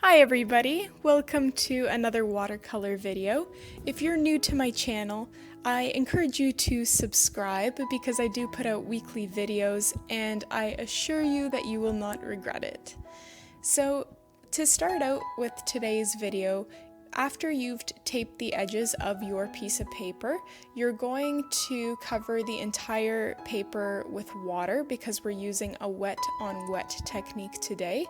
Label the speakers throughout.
Speaker 1: Hi everybody, welcome to another watercolor video. If you're new to my channel, I encourage you to subscribe because I do put out weekly videos and I assure you that you will not regret it. So to start out with today's video, after you've taped the edges of your piece of paper, you're going to cover the entire paper with water because we're using a wet on wet technique today.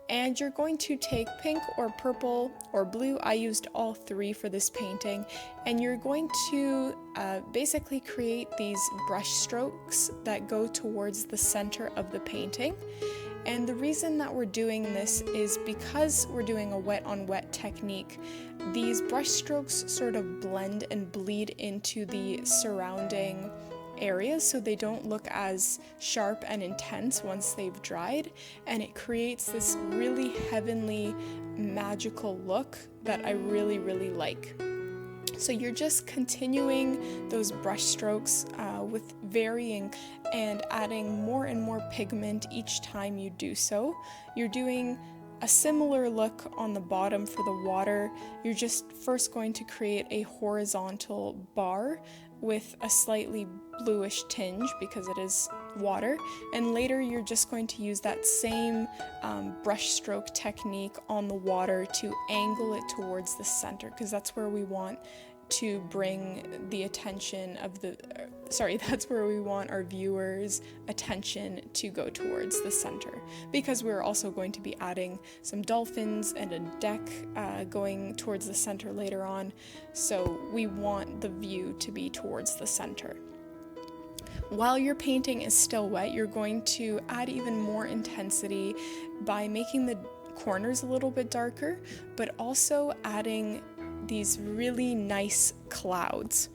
Speaker 1: And you're going to take pink or purple or blue, I used all three for this painting, and you're going to basically create these brush strokes that go towards the center of the painting. And the reason that we're doing this is because we're doing a wet on wet technique. These brush strokes sort of blend and bleed into the surrounding areas so they don't look as sharp and intense once they've dried, and it creates this really heavenly, magical look that I really like. So you're just continuing those brush strokes with varying and adding more and more pigment each time you do so. You're doing a similar look on the bottom for the water. You're just first going to create a horizontal bar with a slightly bluish tinge because it is water, and later you're just going to use that same brush stroke technique on the water to angle it towards the center because that's where we want to bring the attention of that's where we want our viewers' attention to go towards the center, because we're also going to be adding some dolphins and a deck going towards the center later on, so we want the view to be towards the center. While your painting is still wet, you're going to add even more intensity by making the corners a little bit darker, but also adding these really nice clouds.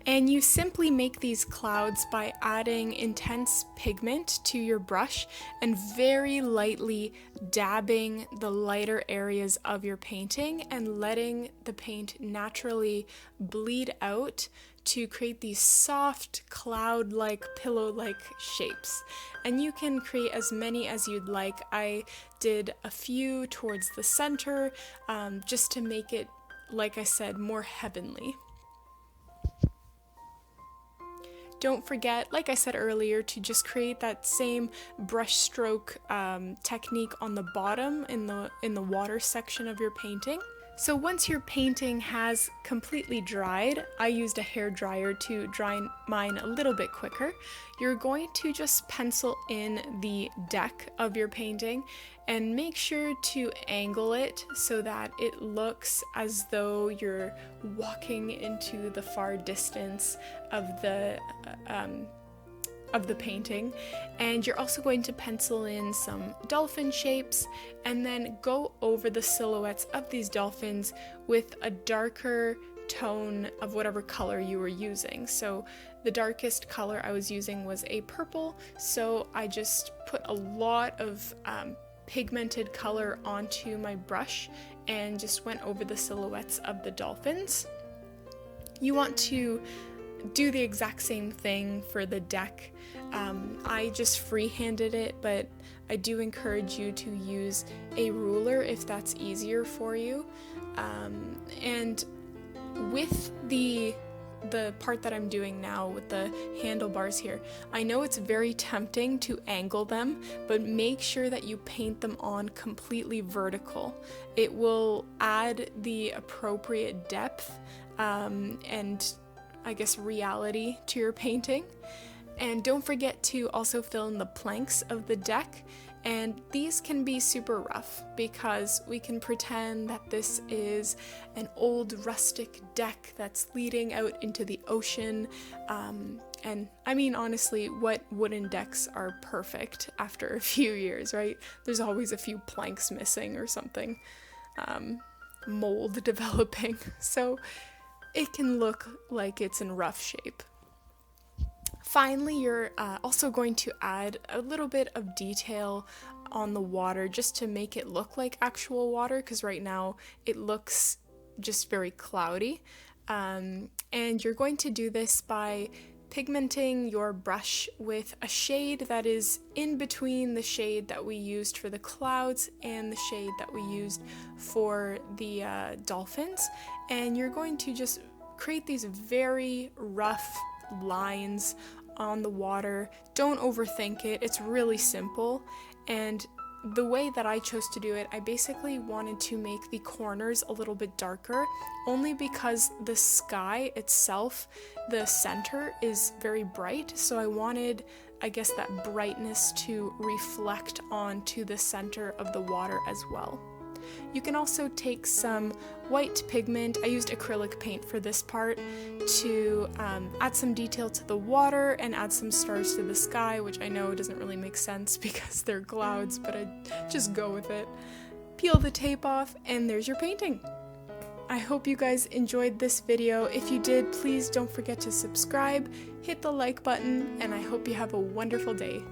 Speaker 1: And you simply make these clouds by adding intense pigment to your brush and very lightly dabbing the lighter areas of your painting and letting the paint naturally bleed out to create these soft, cloud-like, pillow-like shapes. And you can create as many as you'd like. I did a few towards the center just to make it, like I said, more heavenly. Don't forget, like I said earlier, to just create that same brush stroke technique on the bottom in the water section of your painting. So once your painting has completely dried, I used a hair dryer to dry mine a little bit quicker, you're going to just pencil in the deck of your painting and make sure to angle it so that it looks as though you're walking into the far distance of the painting. And you're also going to pencil in some dolphin shapes and then go over the silhouettes of these dolphins with a darker tone of whatever color you were using. So the darkest color I was using was a purple, so I just put a lot of pigmented color onto my brush and just went over the silhouettes of the dolphins. You want to do the exact same thing for the deck. I just freehanded it, but I do encourage you to use a ruler if that's easier for you. And with the part that I'm doing now with the handlebars here, I know it's very tempting to angle them, but make sure that you paint them on completely vertical. It will add the appropriate depth and I guess reality to your painting. And don't forget to also fill in the planks of the deck, and these can be super rough because we can pretend that this is an old rustic deck that's leading out into the ocean, and I mean honestly, what wooden decks are perfect after a few years, right? There's always a few planks missing or something, mold developing, so it can look like it's in rough shape. Finally, you're also going to add a little bit of detail on the water just to make it look like actual water, because right now it looks just very cloudy. And you're going to do this by pigmenting your brush with a shade that is in between the shade that we used for the clouds and the shade that we used for the dolphins, and you're going to just create these very rough lines on the water. Don't overthink it, it's really simple. And the way that I chose to do it, I basically wanted to make the corners a little bit darker, only because the sky itself, the center, is very bright, so I wanted, I guess, that brightness to reflect onto the center of the water as well. You can also take some white pigment. I used acrylic paint for this part to add some detail to the water and add some stars to the sky, which I know doesn't really make sense because they're clouds, but I just go with it. Peel the tape off, and there's your painting. I hope you guys enjoyed this video. If you did, please don't forget to subscribe, hit the like button, and I hope you have a wonderful day.